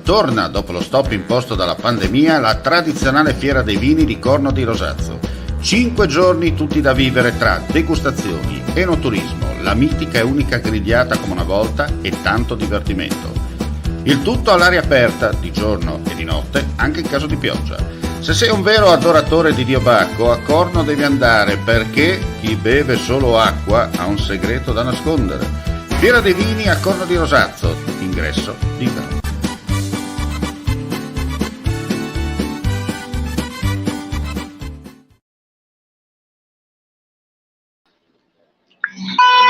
Torna, dopo lo stop imposto dalla pandemia, la tradizionale fiera dei vini di Corno di Rosazzo. 5 giorni tutti da vivere tra degustazioni, enoturismo, la mitica e unica grigliata come una volta e tanto divertimento. Il tutto all'aria aperta, di giorno e di notte, anche in caso di pioggia. Se sei un vero adoratore di Dio Bacco, a Corno devi andare perché chi beve solo acqua ha un segreto da nascondere. Fiera dei vini a Corno di Rosazzo, ingresso libero.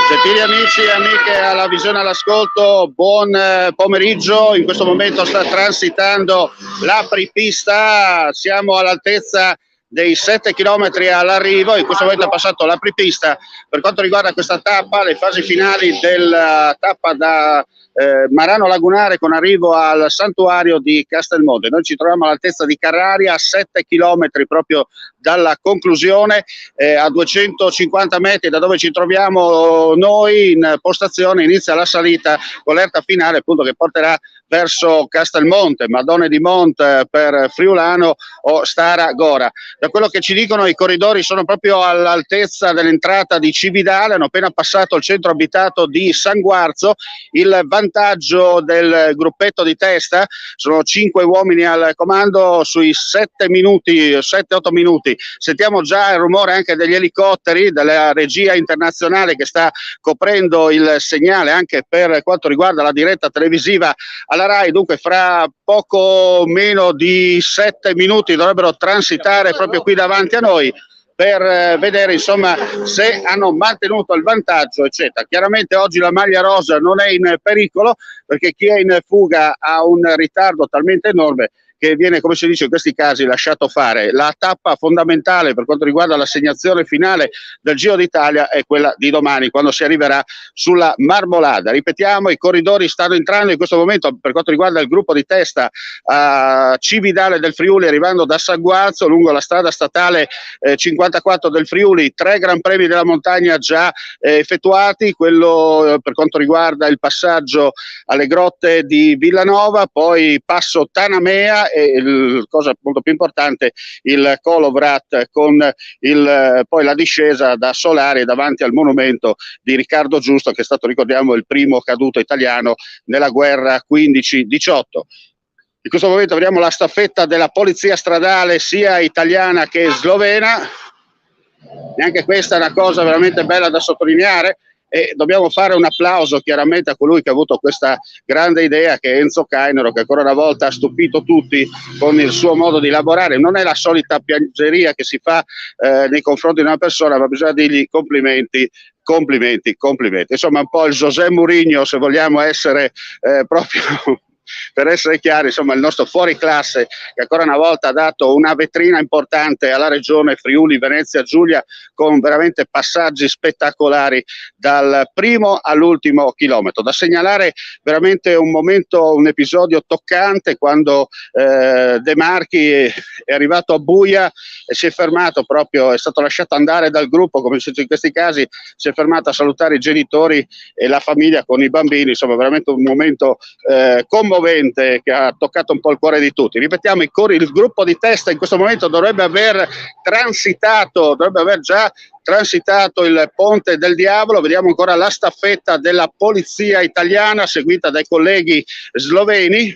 Gentili amici e amiche alla visione all'ascolto, buon pomeriggio. In questo momento sta transitando l'apripista, siamo all'altezza dei 7 km all'arrivo. In questo momento è passato l'apripista per quanto riguarda questa tappa, le fasi finali della tappa da Marano Lagunare con arrivo al santuario di Castelmonte. Noi ci troviamo all'altezza di Carraria, a 7 km proprio dalla conclusione, a 250 metri da dove ci troviamo noi in postazione inizia la salita con l'erta finale appunto che porterà verso Castelmonte, Madone di Mont per Friulano o Stara Gora. Da quello che ci dicono i corridori sono proprio all'altezza dell'entrata di Cividale, hanno appena passato il centro abitato di San Guarzo. Il vantaggio del gruppetto di testa sono 5 uomini al comando sui 7-8 minuti. Sentiamo già il rumore anche degli elicotteri della regia internazionale che sta coprendo il segnale anche per quanto riguarda la diretta televisiva alla RAI. Dunque fra poco meno di 7 minuti dovrebbero transitare proprio qui davanti a noi per vedere insomma se hanno mantenuto il vantaggio eccetera. Chiaramente oggi la maglia rosa non è in pericolo perché chi è in fuga ha un ritardo talmente enorme che viene, come si dice in questi casi, lasciato fare. La tappa fondamentale per quanto riguarda l'assegnazione finale del Giro d'Italia è quella di domani, quando si arriverà sulla Marmolada. Ripetiamo, i corridori stanno entrando in questo momento per quanto riguarda il gruppo di testa a Cividale del Friuli, arrivando da San Guarzo lungo la strada statale 54 del Friuli, 3 Gran Premi della montagna già effettuati, quello per quanto riguarda il passaggio alle grotte di Villanova, poi passo Tanamea e cosa molto più importante il Kolovrat con poi la discesa da Solari davanti al monumento di Riccardo Giusto che è stato, ricordiamo, il primo caduto italiano nella guerra 15-18. In questo momento vediamo la staffetta della polizia stradale sia italiana che slovena e anche questa è una cosa veramente bella da sottolineare. E dobbiamo fare un applauso chiaramente a colui che ha avuto questa grande idea, che è Enzo Cainero, che ancora una volta ha stupito tutti con il suo modo di lavorare. Non è la solita piangeria che si fa nei confronti di una persona, ma bisogna dirgli complimenti. Insomma, un po' il José Mourinho, se vogliamo essere proprio per essere chiari, insomma, il nostro fuoriclasse che ancora una volta ha dato una vetrina importante alla regione Friuli Venezia Giulia con veramente passaggi spettacolari dal primo all'ultimo chilometro. Da segnalare veramente un momento, un episodio toccante quando De Marchi è arrivato a Buia e si è fermato proprio, è stato lasciato andare dal gruppo, come si dice in questi casi, si è fermato a salutare i genitori e la famiglia con i bambini, insomma veramente un momento commovente che ha toccato un po' il cuore di tutti. Ripetiamo, il gruppo di testa in questo momento dovrebbe aver già transitato il Ponte del Diavolo. Vediamo ancora la staffetta della polizia italiana seguita dai colleghi sloveni.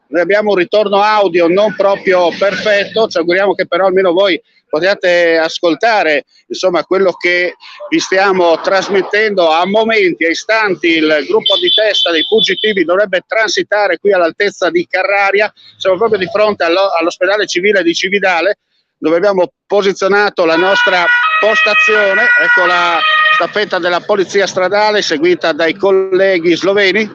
Noi abbiamo un ritorno audio non proprio perfetto, ci auguriamo che però almeno voi potete ascoltare insomma quello che vi stiamo trasmettendo. A momenti, a istanti, il gruppo di testa dei fuggitivi dovrebbe transitare qui all'altezza di Carraria. Siamo proprio di fronte all'ospedale civile di Cividale, dove abbiamo posizionato la nostra postazione. Ecco la staffetta della polizia stradale seguita dai colleghi sloveni.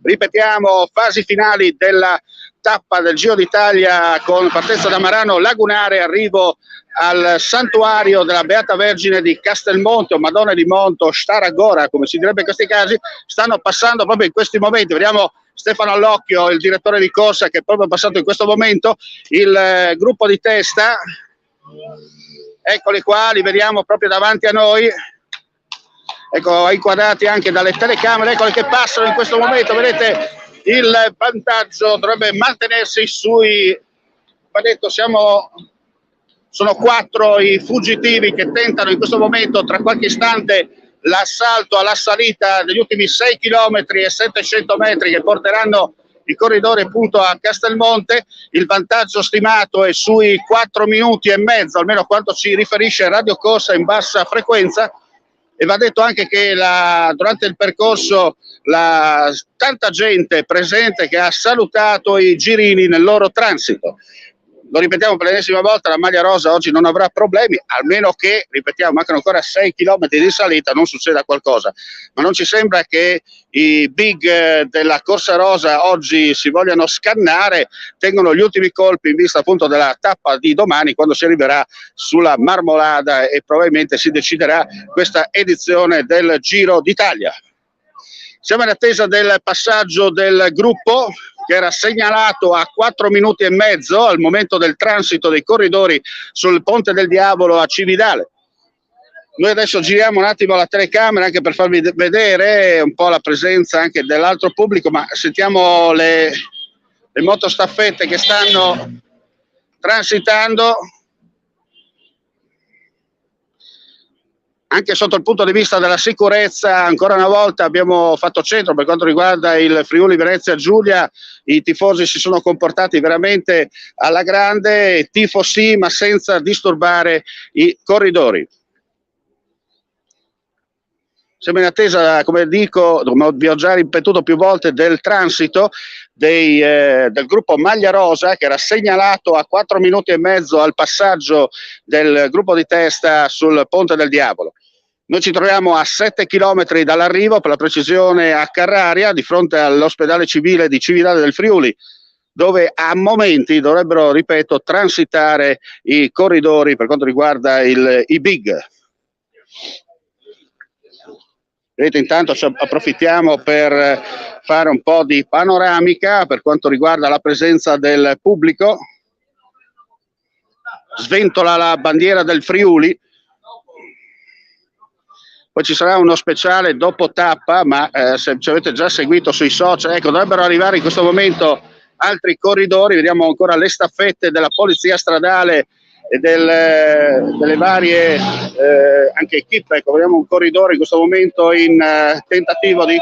Ripetiamo, fasi finali della tappa del Giro d'Italia con partenza da Marano Lagunare, arrivo al santuario della Beata Vergine di Castelmonte o Madonna di Monto, Stara Gora, come si direbbe in questi casi. Stanno passando proprio in questi momenti, vediamo Stefano Allocchio, il direttore di corsa, che è proprio passato in questo momento, il gruppo di testa, eccoli qua, li vediamo proprio davanti a noi. ecco, inquadrati anche dalle telecamere, eccole che passano in questo momento, vedete il vantaggio dovrebbe mantenersi sui, va detto, sono 4 i fuggitivi che tentano in questo momento, tra qualche istante, l'assalto alla salita degli ultimi 6 km e 700 metri che porteranno i corridori appunto a Castelmonte. Il vantaggio stimato è sui 4 minuti e mezzo, almeno quanto ci riferisce Radio Corsa in bassa frequenza, e va detto anche che durante il percorso tanta gente presente che ha salutato i girini nel loro transito. Lo ripetiamo per l'ennesima volta, la maglia rosa oggi non avrà problemi, almeno che, ripetiamo, mancano ancora 6 km di salita, non succeda qualcosa. Ma non ci sembra che i big della Corsa Rosa oggi si vogliano scannare, tengono gli ultimi colpi in vista appunto della tappa di domani, quando si arriverà sulla Marmolada e probabilmente si deciderà questa edizione del Giro d'Italia. Siamo in attesa del passaggio del gruppo, che era segnalato a 4 minuti e mezzo al momento del transito dei corridori sul Ponte del Diavolo a Cividale. Noi adesso giriamo un attimo la telecamera anche per farvi vedere un po' la presenza anche dell'altro pubblico, ma sentiamo le motostaffette che stanno transitando. Anche sotto il punto di vista della sicurezza, ancora una volta abbiamo fatto centro per quanto riguarda il Friuli Venezia Giulia. I tifosi si sono comportati veramente alla grande, tifo sì, ma senza disturbare i corridori. Siamo in attesa, come dico, come vi ho già ripetuto più volte, del transito del gruppo Maglia Rosa, che era segnalato a 4 minuti e mezzo al passaggio del gruppo di testa sul Ponte del Diavolo. Noi ci troviamo a 7 chilometri dall'arrivo, per la precisione a Carraria, di fronte all'ospedale civile di Cividale del Friuli, dove a momenti dovrebbero, ripeto, transitare i corridori per quanto riguarda i big. Vedete, intanto approfittiamo per fare un po' di panoramica per quanto riguarda la presenza del pubblico. Sventola la bandiera del Friuli. Poi ci sarà uno speciale dopo tappa, ma se ci avete già seguito sui social, ecco, dovrebbero arrivare in questo momento altri corridori. Vediamo ancora le staffette della polizia stradale e delle varie anche equip. Ecco, vediamo un corridore in questo momento in tentativo di...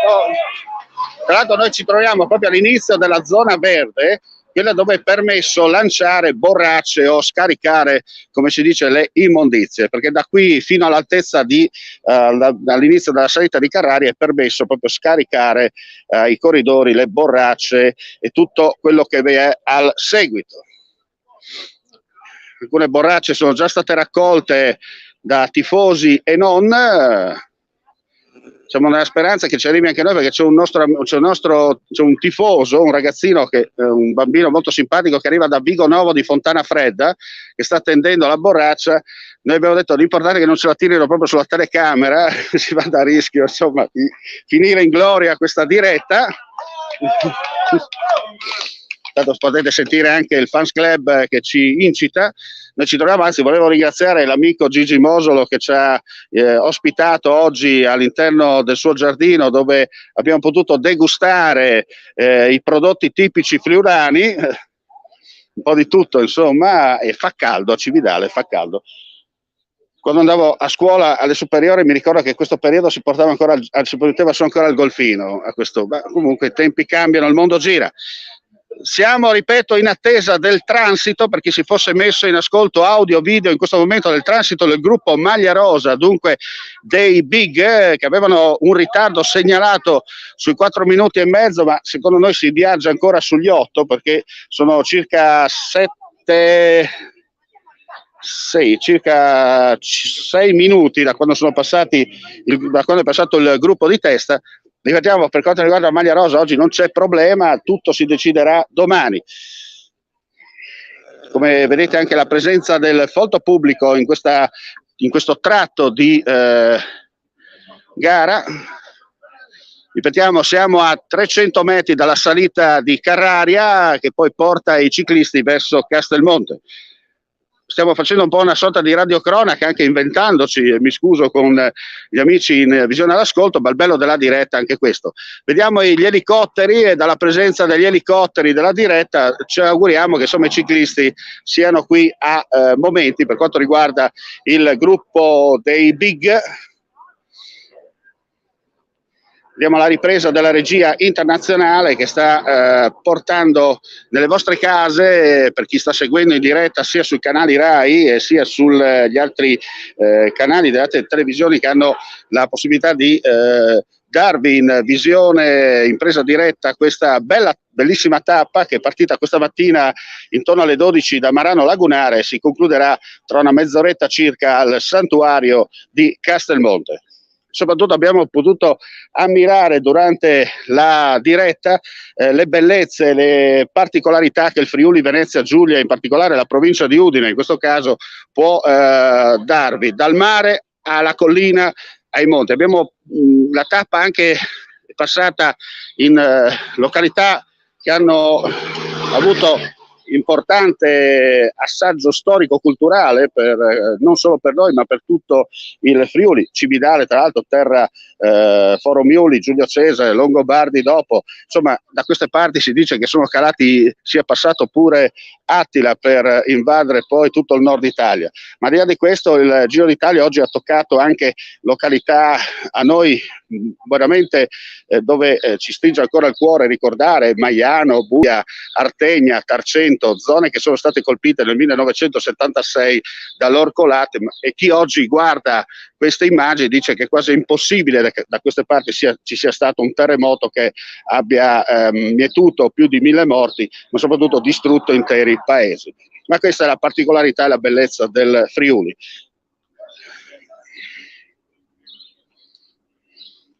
Tra l'altro noi ci troviamo proprio all'inizio della zona verde, quella dove è permesso lanciare borracce o scaricare, come si dice, le immondizie, perché da qui fino all'altezza dall'inizio della salita di Carraria è permesso proprio scaricare i corridori, le borracce e tutto quello che vi è al seguito. Alcune borracce sono già state raccolte da tifosi e non. Siamo nella speranza che ci arrivi anche noi, perché c'è un tifoso, un ragazzino, un bambino molto simpatico che arriva da Vigo Novo di Fontana Fredda, che sta attendendo la borraccia. Noi abbiamo detto l'importante è che non ce la tirino proprio sulla telecamera, si va da rischio insomma di finire in gloria questa diretta. Tanto potete sentire anche il fans club che ci incita. Noi ci troviamo, anzi volevo ringraziare l'amico Gigi Mosolo che ci ha ospitato oggi all'interno del suo giardino, dove abbiamo potuto degustare i prodotti tipici friulani, un po' di tutto insomma, e fa caldo a Cividale, fa caldo. Quando andavo a scuola alle superiori mi ricordo che in questo periodo si portava ancora si poteva solo ancora al golfino, ma comunque i tempi cambiano, il mondo gira. Siamo, ripeto, in attesa del transito, per chi si fosse messo in ascolto audio video in questo momento, del transito del gruppo Maglia Rosa, dunque dei big che avevano un ritardo segnalato sui 4 minuti e mezzo, ma secondo noi si viaggia ancora sugli 8, perché sono circa 6 minuti da quando è passato il gruppo di testa. Ripetiamo, per quanto riguarda la Maglia Rosa oggi non c'è problema, tutto si deciderà domani. Come vedete anche la presenza del folto pubblico in questo tratto di gara. Ripetiamo, siamo a 300 metri dalla salita di Carraria, che poi porta i ciclisti verso Castelmonte. stiamo facendo un po' una sorta di radiocronaca, anche inventandoci, e mi scuso con gli amici in visione all'ascolto, ma il bello della diretta è anche questo. Vediamo gli elicotteri e dalla presenza degli elicotteri della diretta ci auguriamo che insomma i ciclisti siano qui a momenti. Per quanto riguarda il gruppo dei Big, vediamo la ripresa della regia internazionale che sta portando nelle vostre case, per chi sta seguendo in diretta sia sui canali Rai e sia sugli altri canali delle altre televisioni che hanno la possibilità di darvi in visione, in presa diretta, questa bellissima tappa che è partita questa mattina intorno alle 12 da Marano Lagunare e si concluderà tra una mezz'oretta circa al santuario di Castelmonte. Soprattutto abbiamo potuto ammirare durante la diretta le bellezze, le particolarità che il Friuli Venezia Giulia, in particolare la provincia di Udine in questo caso, può darvi, dal mare alla collina ai monti. Abbiamo la tappa anche passata in località che hanno avuto importante assaggio storico-culturale non solo per noi ma per tutto il Friuli, Cividale tra l'altro, terra Foro Miuli, Giulio Cesare, Longobardi dopo, insomma da queste parti si dice che sono calati, sia passato pure Attila per invadere poi tutto il nord Italia, ma al di là di questo il Giro d'Italia oggi ha toccato anche località a noi veramente dove ci stringe ancora il cuore ricordare Maiano, Buia, Artegna, Tarcento, zone che sono state colpite nel 1976 dall'Orcolate, e chi oggi guarda queste immagini dice che è quasi impossibile che da queste parti ci sia stato un terremoto che abbia mietuto più di 1000 morti, ma soprattutto distrutto interi paesi. Ma questa è la particolarità e la bellezza del Friuli.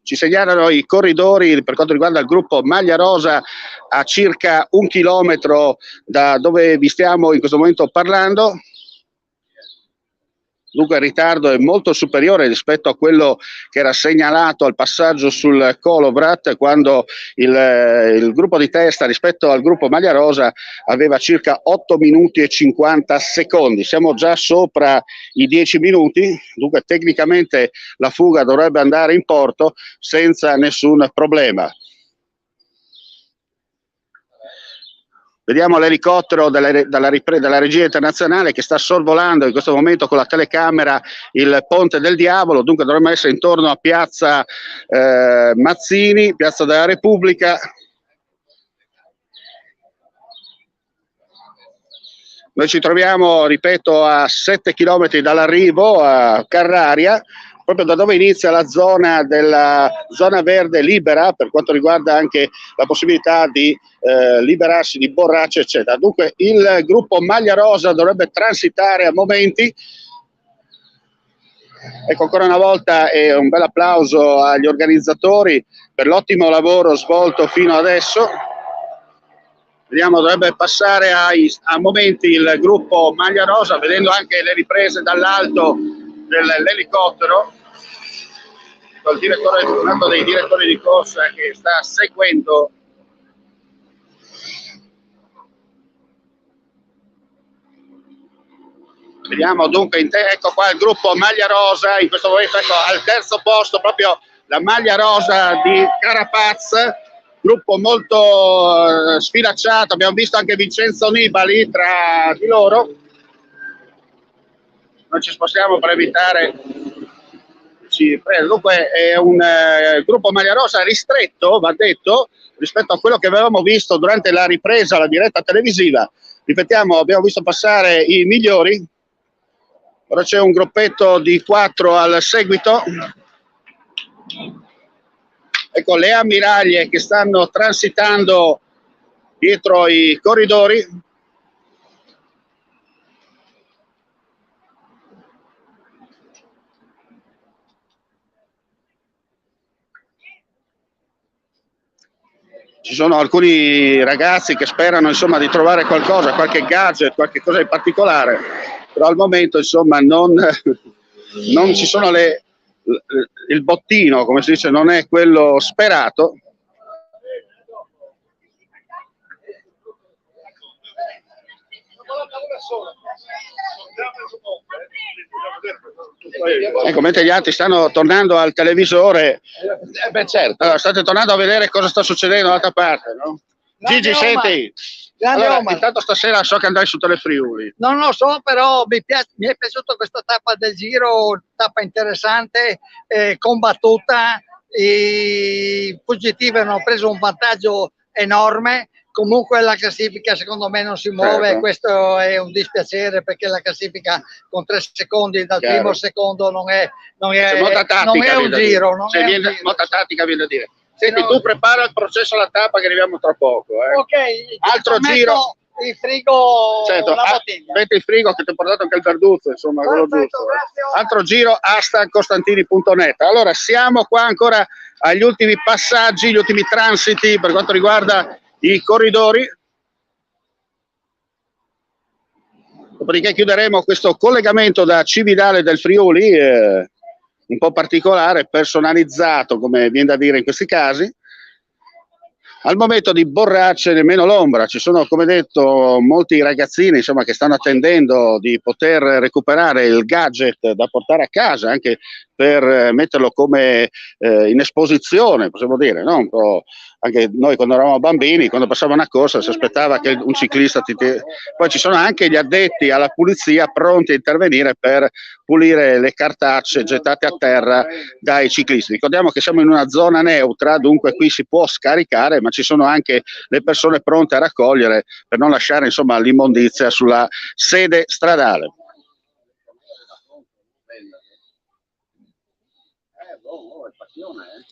Ci segnalano i corridori per quanto riguarda il gruppo Maglia Rosa a circa 1 chilometro da dove vi stiamo in questo momento parlando. Dunque il ritardo è molto superiore rispetto a quello che era segnalato al passaggio sul Kolovrat, quando il gruppo di testa rispetto al gruppo Maglia Rosa aveva circa 8 minuti e 50 secondi. Siamo già sopra i 10 minuti, dunque tecnicamente la fuga dovrebbe andare in porto senza nessun problema. Vediamo l'elicottero della regia internazionale che sta sorvolando in questo momento con la telecamera il Ponte del Diavolo, dunque dovremmo essere intorno a piazza Mazzini, piazza della Repubblica. Noi ci troviamo, ripeto, a 7 chilometri dall'arrivo a Carraria, proprio da dove inizia la zona della zona verde libera per quanto riguarda anche la possibilità di liberarsi di borracce eccetera. Dunque il gruppo Maglia Rosa dovrebbe transitare a momenti. Ecco, ancora una volta un bel applauso agli organizzatori per l'ottimo lavoro svolto fino adesso. Vediamo, dovrebbe passare a momenti il gruppo Maglia Rosa, vedendo anche le riprese dall'alto dell'elicottero. Il direttore, un altro dei direttori di corsa che sta seguendo. Vediamo dunque, ecco qua il gruppo Maglia Rosa, in questo momento ecco, al terzo posto proprio la Maglia Rosa di Carapaz, gruppo molto sfilacciato, abbiamo visto anche Vincenzo Nibali tra di loro. Non ci spostiamo per evitare. Dunque è un gruppo Maglia Rosa ristretto, va detto, rispetto a quello che avevamo visto durante la ripresa, la diretta televisiva. Ripetiamo, abbiamo visto passare i migliori. Ora c'è un gruppetto di 4 al seguito. Ecco le ammiraglie che stanno transitando dietro i corridori. Ci sono alcuni ragazzi che sperano insomma di trovare qualcosa, qualche gadget, qualche cosa di particolare, però al momento insomma non ci sono il bottino, come si dice, non è quello sperato. Ecco, mentre gli altri stanno tornando al televisore, certo. allora, state tornando a vedere cosa sta succedendo dall'altra parte, no? Gigi, senti, allora, intanto stasera so che andrai su Telefriuli. Non lo so, però mi è piaciuta questa tappa del Giro, tappa interessante, combattuta. I fuggitivi hanno preso un vantaggio enorme. Comunque la classifica secondo me non si muove, certo. Questo è un dispiacere perché la classifica con 3 secondi dal primo secondo non è un giro. Molta tattica viene da dire. Senti, tu prepara il processo alla tappa che arriviamo tra poco. Ok, altro giro. Il frigo, certo, la bottiglia. Metti il frigo che ti ho portato anche il verduzzo, insomma, quello giusto. Altro giro, #costantini.net. Allora, siamo qua ancora agli ultimi passaggi, gli ultimi transiti per quanto riguarda i corridori. Dopodiché chiuderemo questo collegamento da Cividale del Friuli, un po' particolare, personalizzato, come viene da dire in questi casi. Al momento di borracce nemmeno l'ombra, ci sono, come detto, molti ragazzini, insomma, che stanno attendendo di poter recuperare il gadget da portare a casa, anche per metterlo come in esposizione, possiamo dire, no? Un po', anche noi quando eravamo bambini, quando passava una corsa si aspettava che un ciclista Poi ci sono anche gli addetti alla pulizia pronti a intervenire per pulire le cartacce gettate a terra dai ciclisti. Ricordiamo che siamo in una zona neutra, dunque qui si può scaricare, ma ci sono anche le persone pronte a raccogliere per non lasciare, insomma, l'immondizia sulla sede stradale.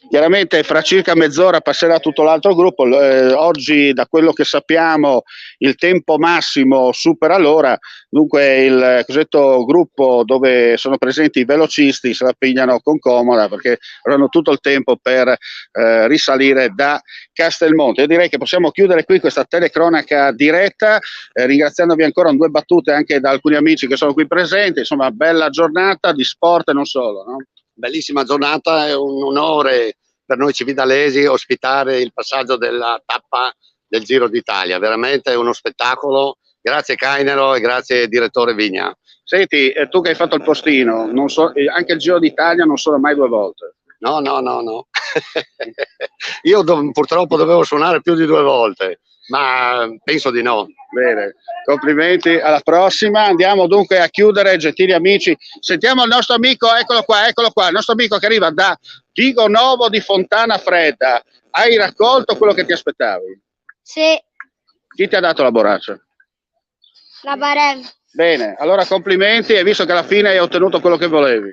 Chiaramente fra circa mezz'ora passerà tutto l'altro gruppo. Oggi, da quello che sappiamo, il tempo massimo supera l'ora, dunque il cosiddetto gruppo dove sono presenti i velocisti se la pigliano con comoda perché avranno tutto il tempo per risalire da Castelmonte. Io direi che possiamo chiudere qui questa telecronaca diretta, ringraziandovi ancora in 2 battute anche da alcuni amici che sono qui presenti. Insomma, bella giornata di sport e non solo, no? Bellissima giornata, è un onore per noi cividalesi ospitare il passaggio della tappa del Giro d'Italia, veramente è uno spettacolo. Grazie Cainero e grazie direttore Vigna. Senti, tu che hai fatto il postino, non so, anche il Giro d'Italia non sono mai 2 volte. No. Io purtroppo dovevo suonare più di 2 volte, ma penso di no. Bene, complimenti, alla prossima. Andiamo dunque a chiudere, gentili amici. Sentiamo il nostro amico, eccolo qua, il nostro amico che arriva da Vigo Novo di Fontana Fredda. Hai raccolto quello che ti aspettavi? Sì. Chi ti ha dato la borraccia? La Barem. Bene, allora complimenti, e visto che alla fine hai ottenuto quello che volevi.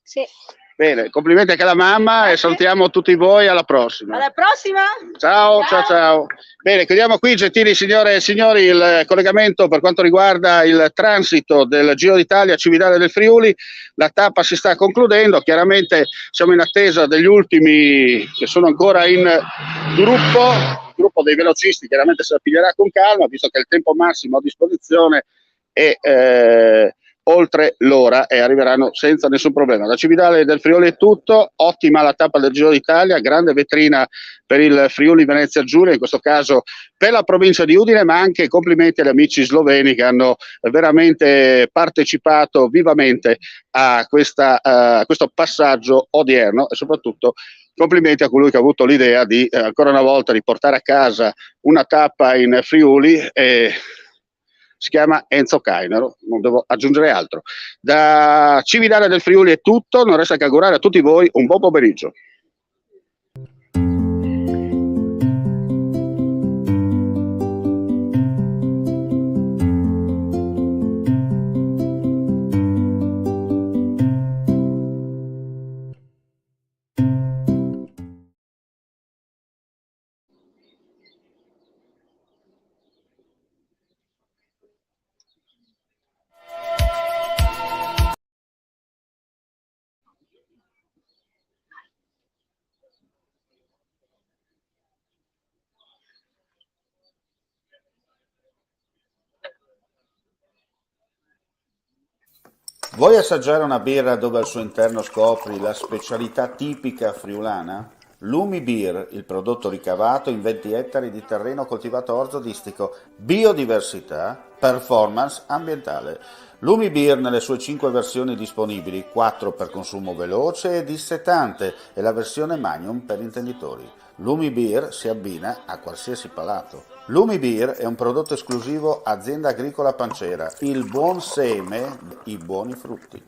Sì. Bene, complimenti anche alla mamma e salutiamo tutti voi, alla prossima. Alla prossima! Ciao. Bene, chiudiamo qui, gentili signore e signori, il collegamento per quanto riguarda il transito del Giro d'Italia a Cividale del Friuli. La tappa si sta concludendo, chiaramente siamo in attesa degli ultimi che sono ancora in gruppo. Il gruppo dei velocisti chiaramente se la piglierà con calma, visto che il tempo massimo a disposizione è oltre l'ora e arriveranno senza nessun problema. Da Cividale del Friuli è tutto, ottima la tappa del Giro d'Italia, grande vetrina per il Friuli Venezia Giulia, in questo caso per la provincia di Udine, ma anche complimenti agli amici sloveni che hanno veramente partecipato vivamente a questo passaggio odierno, e soprattutto complimenti a colui che ha avuto l'idea di ancora una volta di portare a casa una tappa in Friuli. Si chiama Enzo Cainero, non devo aggiungere altro. Da Cividale del Friuli è tutto, non resta che augurare a tutti voi un buon pomeriggio. Vuoi assaggiare una birra dove al suo interno scopri la specialità tipica friulana? Lumi Beer, il prodotto ricavato in 20 ettari di terreno coltivato orzodistico, biodiversità, performance ambientale. Lumi Beer nelle sue 5 versioni disponibili, 4 per consumo veloce e dissetante e la versione Magnum per intenditori. Lumi Beer si abbina a qualsiasi palato. Lumi Beer è un prodotto esclusivo Azienda Agricola Pancera, il buon seme, i buoni frutti.